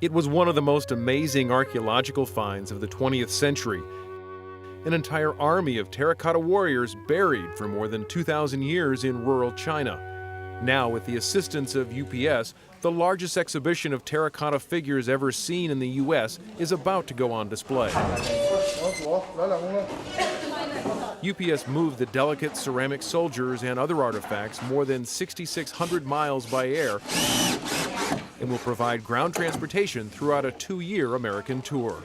It was one of the most amazing archaeological finds of the 20th century. An entire army of Terra Cotta warriors buried for more than 2,000 years in rural China. Now, with the assistance of UPS, the largest exhibition of terracotta figures ever seen in the U.S. is about to go on display. UPS moved the delicate ceramic soldiers and other artifacts more than 6,600 miles by air and will provide ground transportation throughout a 2-year American tour.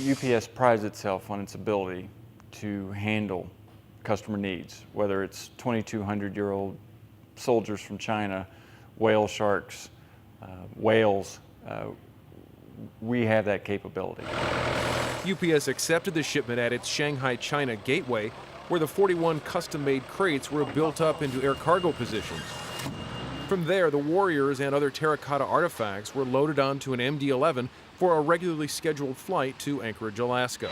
UPS prides itself on its ability to handle customer needs, whether it's 2,200-year-old soldiers from China, whale sharks, whales. We have that capability. UPS accepted the shipment at its Shanghai, China gateway, where the 41 custom-made crates were built up into air cargo positions. From there, the warriors and other terracotta artifacts were loaded onto an MD-11 for a regularly scheduled flight to Anchorage, Alaska.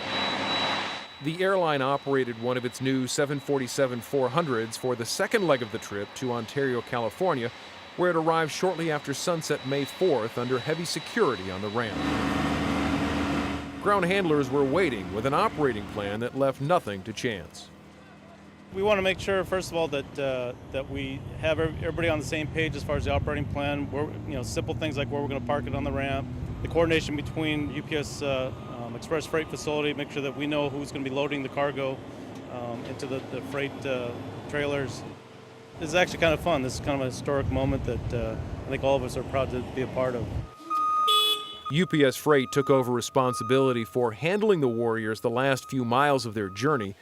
The airline operated one of its new 747-400s for the second leg of the trip to Ontario, California, where it arrived shortly after sunset May 4th under heavy security on the ramp. Ground handlers were waiting with an operating plan that left nothing to chance. We want to make sure, first of all, that we have everybody on the same page as far as the operating plan. Simple things like where we're going to park it on the ramp, the coordination between UPS Express Freight facility, make sure that we know who's going to be loading the cargo into the freight trailers. This is actually kind of fun. This is kind of a historic moment that I think all of us are proud to be a part of. UPS Freight took over responsibility for handling the warriors the last few miles of their journey.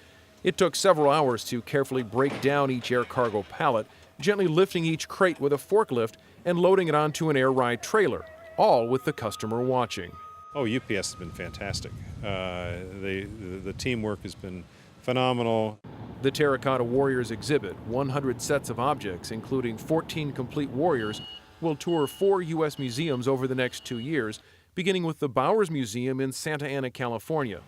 It took several hours to carefully break down each air cargo pallet, gently lifting each crate with a forklift and loading it onto an air ride trailer, all with the customer watching. Oh, UPS has been fantastic. The teamwork has been phenomenal. The Terra Cotta Warriors exhibit, 100 sets of objects, including 14 complete warriors, will tour 4 U.S. museums over the next 2 years, beginning with the Bowers Museum in Santa Ana, California.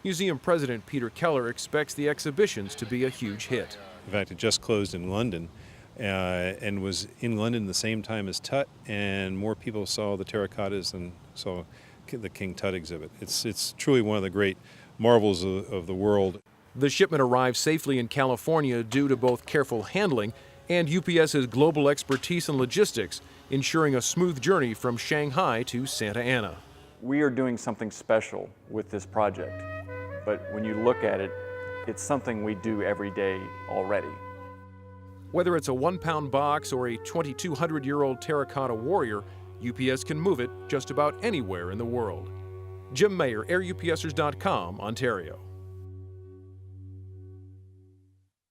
Museum President Peter Keller expects the exhibitions to be a huge hit. In fact, it just closed in London and was in London the same time as Tut, and more people saw the terracottas than saw the King Tut exhibit. It's truly one of the great marvels of the world. The shipment arrived safely in California due to both careful handling and UPS's global expertise in logistics, ensuring a smooth journey from Shanghai to Santa Ana. We are doing something special with this project, but when you look at it, it's something we do every day already. Whether it's a 1-pound box or a 2,200-year-old terracotta warrior, UPS can move it just about anywhere in the world. Jim Mayer, AirUPSers.com, Ontario.